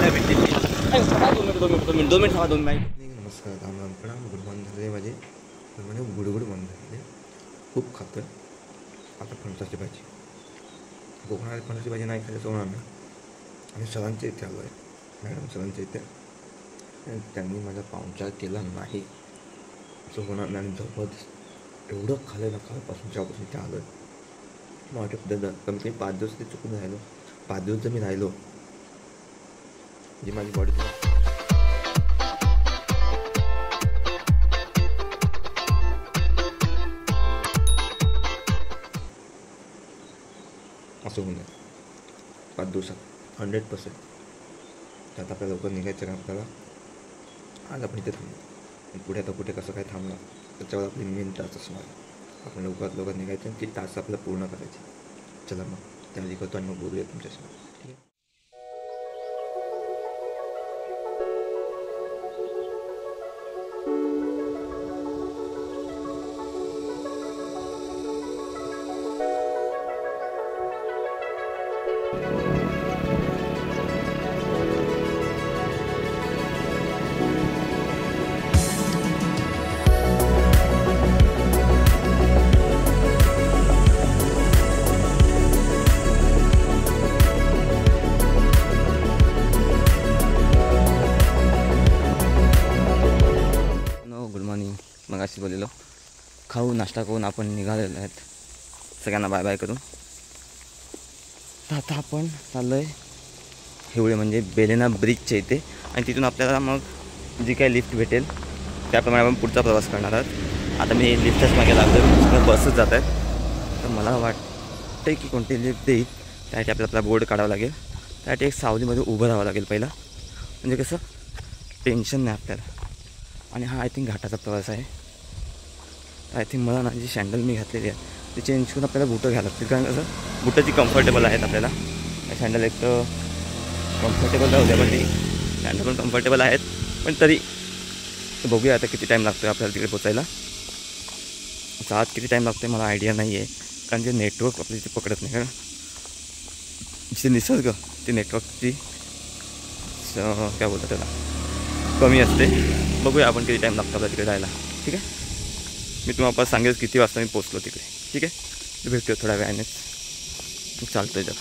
नाही भेटली. 2 मिनिट थांबा 2 मिनिट. नमस्कार प्रणाम गुड मॉर्निंग झाले माझे म्हणजे गुडगुड बंद झाले खूप खातं आता फणसाची भाजी कोकणात फणसाची भाजी नाही खायचं होणार नाही. आणि सरांच्या इथे आलो आहे मॅडम सरांच्या इथे आणि त्यांनी माझा पाहुणचार केला नाही असं होणार नाही. आणि जबरदस्त एवढं खाल्लं ना कालपासून जेव्हापासून इथे आलो आहे मग वाटतं कमी कमी 5 दिवस ते चुकून राहिलो. 5 दिवस जर मी राहिलो जी माझी बॉडी असं होऊन जाईल 5 दिवसात 100%. त्यात आपल्याला लवकर निघायचं का आपल्याला आज आपण इथे थांबलो पुढे आता कुठे कसं काय थांबला त्याच्यावर आपली मेन तास असणार. आपण लवकरात निघायचं आणि ती तास आपल्याला पूर्ण करायची. चला मग त्याआधी करतो आणि मग बोलूया तुमच्याशी. ठीक आहे. मग अशी बोललेलो खाऊ नाश्ता करून आपण निघालेलो आहेत सगळ्यांना बाय बाय करून. तर आता आपण चाललो आहे हिवळे म्हणजे बेलेना ब्रिजच्या इथे आणि तिथून आपल्याला मग जी काही लिफ्ट भेटेल त्याप्रमाणे आपण पुढचा प्रवास करणार आहोत. आता मी लिफ्टच मागे लागलो सगळं बसच जात आहेत तर मला वाटतं की कोणती लिफ्ट देईल त्यासाठी आपल्याला बोर्ड काढावा लागेल. त्यासाठी एक सावलीमध्ये उभं राहावं लागेल पहिला म्हणजे कसं टेन्शन नाही आपल्याला. आणि हा आय थिंक घाटाचा प्रवास आहे. आय थिंक मला ना जी सँडल मी घातलेली आहे ती चेंज करून आपल्याला बुटं घ्यावं लागतील कारण कसं बुटं जी कम्फर्टेबल आहेत आपल्याला. सँडल एक तर कम्फर्टेबल राहू द्या पण ती सँडल पण कम्फर्टेबल आहेत पण तरी बघूया आता किती टाईम लागतो आहे आपल्याला तिकडे पोचायला. आत किती टाईम लागतो आहे मला आयडिया नाही आहे कारण ते नेटवर्क आपल्या तिथे पकडत नाही कारण जिथे निसर्ग ते नेटवर्कची काय बोलतात त्याला कमी असते. बघूया आपण किती टाईम लागतो आपल्याला तिकडे जायला. ठीक आहे. मी तुम्हाला सांगेल किती वाजता मी पोचलो तिकडे. ठीक आहे. भेटतो थोड्या वेळानेच. चालतो आहे जरा.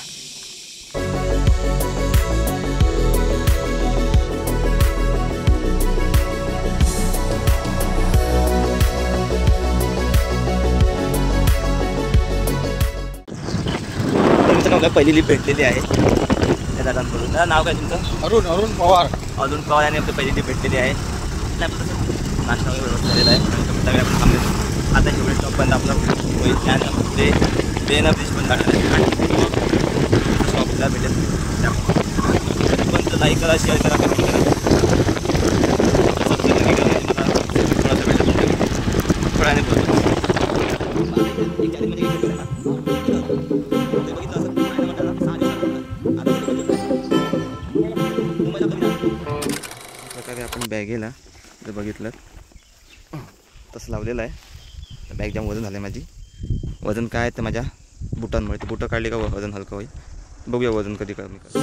तुमचं नाव काय पहिली लिफ्ट भेटलेली आहे त्या दादांकडून. दादा नाव काय तुमचं? अरुण पवार. अरुण पवार यांनी आपली पहिली लिफ्ट भेटलेली आहे. आपलं तसं नाश्ता वगैरे व्यवस्था झालेला आहे सगळे आपण थांबले. आता हिवळे स्टॉप बंद आपला होईल त्यानंतर पुढे बेलेना ब्रिज पण जाणार आहे आणि शॉपला भेटेल त्यामुळे पण लाईक करा शेअर करा कमेंट करा थोडासा भेटेल थोड्याने बोलतो. प्रकारे आपण बॅगेला जर बघितलं तसं लावलेलं आहे. बॅग जाम वजन झालं आहे माझी. वजन काय तर माझ्या बुटांमुळे ते बुटं काढली का वजन हलकं होईल. बघूया वजन कधी कमी कर.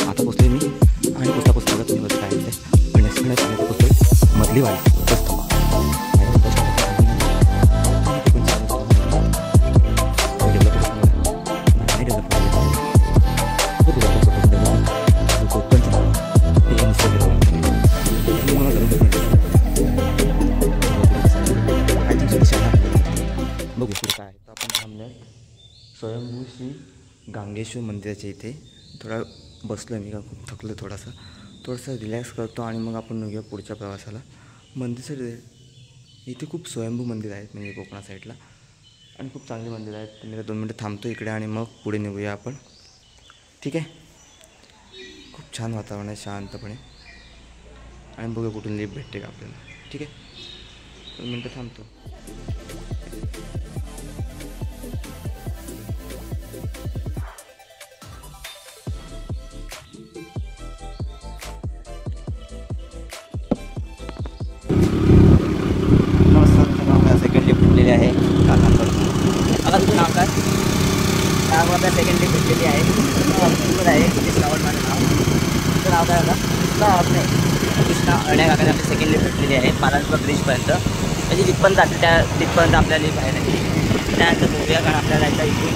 आता पोचले मी आणि पुस्तक पुस्तकात तुम्ही बघत आहे पोचतोय मधली वाढ बघू काय तर आपण थांबल्या स्वयंभू श्री गांगेश्वर मंदिराच्या इथे. थोडा बसलो मी का खूप थकलो थोडंसं रिलॅक्स करतो आणि मग आपण निघूया पुढच्या प्रवासाला. मंदिर इथे खूप स्वयंभू मंदिर आहेत म्हणजे कोकणा साईडला आणि खूप चांगले मंदिर आहेत. तर मी 2 मिनटं थांबतो इकडे आणि मग पुढे निघूया आपण. ठीक आहे. खूप छान वातावरण आहे शांतपणे आणि बघूया कुठून लिफ्ट भेटते का आपल्याला. ठीक आहे. 2 मिनटं थांबतो. कृष्णा अड्या काकाने आपली सेकंड लिफ्ट भेटलेली आहे पालांचा ब्रिजपर्यंत. म्हणजे जिथपर्यंत जाते तिथपर्यंत आपल्याला लिफ्ट आहे नाही. त्यानंतर बघूया कारण आपल्याला एकदा इथून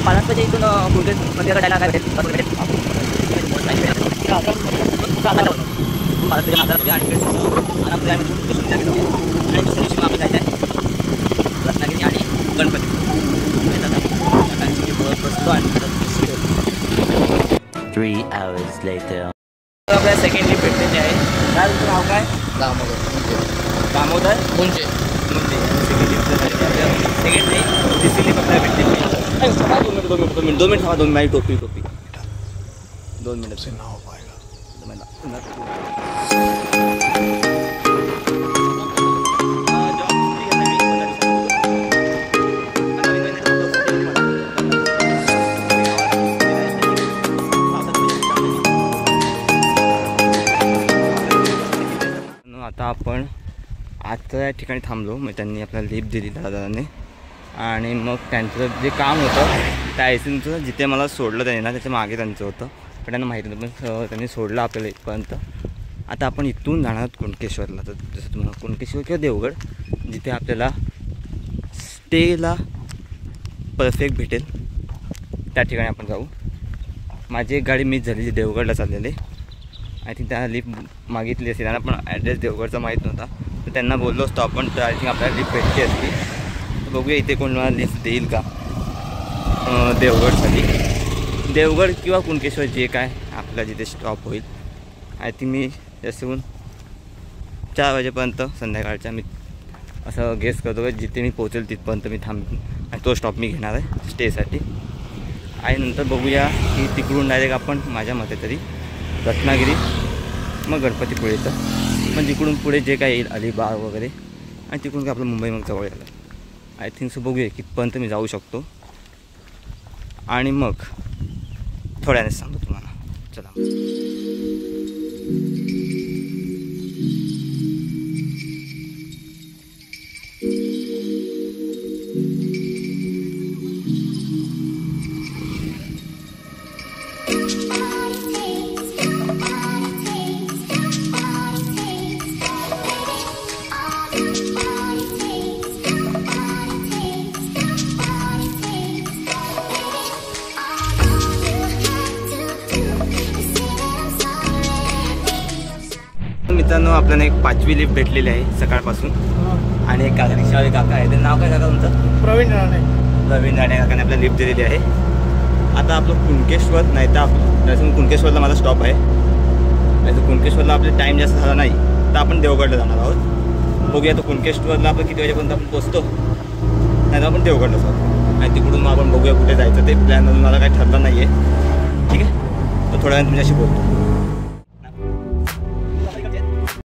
पालांच्या इथून कुठे कडायला काय भेटेल रत्नागिरी आणि गणपती बसतो आणि 3 hours later. आपल्याला सेकंड लिफ्ट भेटलेली आहे. काय तुमचं नाव काय? दामोदर मुंजे. सेकंड लिफ्ट सेकंड नाही तिसरी लिफ्ट आपल्याला भेटलेली आहे. 2 मिनिट थांबा. 2 माझी टोपी 2 मिनिट से ना हो पाएगा. आता आपण आजच्या या ठिकाणी थांबलो. मग त्यांनी आपल्याला लिफ्ट दिली दादाने आणि मग त्यांचं जे काम होतं त्या आयसीचं जिथे मला सोडलं त्यांनी ना त्याच्या मागे त्यांचं होतं पण त्यांना माहिती नव्हतं पण त्यांनी सोडलं आपल्याला इथपर्यंत. आता आपण इथून जाणार आहोत कुणकेश्वरला. तर जसं तुम्हाला कुणकेश्वर किंवा देवगड जिथे आपल्याला स्टेला परफेक्ट भेटेल त्या ठिकाणी आपण जाऊ. माझी एक गाडी मिस झालेली देवगडला चाललेली. आय थिंक त्यांना लिफ्ट मागितली असती. त्यांना पण ॲड्रेस देवगडचा माहीत नव्हता तर त्यांना बोललो असतो आपण तर आय थिंक आपल्याला लिफ्ट भेटली असती. तर बघूया इथे कोण मला लिफ्ट देईल का देवगडसाठी. देवगड किंवा कुणकेश्वर जे काय आपला जिथे स्टॉप होईल. आय थिंक मी जास्त होऊन 4 वाजेपर्यंत संध्याकाळच्या मी असं गेस करतो की जिथे मी पोहोचेल तिथपर्यंत मी थांबेन आणि तो स्टॉप मी घेणार आहे स्टेसाठी. आणि नंतर बघूया की तिकडून डायरेक्ट आपण माझ्या मते तरी रत्नागिरी मग गणपतीपुळे येतं. पण तिकडून पुढे जे काय येईल अलिबाग वगैरे आणि तिकडून काय आपलं मुंबई मग जवळ आलं. आय थिंक सो बघूया कितपर्यंत मी जाऊ शकतो आणि मग थोड्याने सांगतो तुम्हाला. चला मित्रांनो आपल्याला एक 5वी लिफ्ट भेटलेली आहे सकाळपासून आणि एक काका रिक्षावाले काका आहे. त्यांचं नाव काय काका तुमचं? प्रवीण राणे काकाने आपल्याला लिफ्ट दिलेली आहे. आता आपलं कुणकेश्वर नाही तर आपलं कुणकेश्वरला माझा स्टॉप आहे. नाही तर कुणकेश्वरला आपले टाईम जास्त झाला नाही तर आपण देवगडला जाणार आहोत. बघूया तर कुणकेश्वरला आपण किती वाजेपर्यंत आपण पोचतो नाही तर आपण देवगडला जातो आणि तिकडून मग आपण बघूया कुठे जायचं. ते प्लॅन अजून मला काही ठरलं नाही आहे. ठीक आहे तर थोड्या वेळाने तुमच्याशी बोलतो.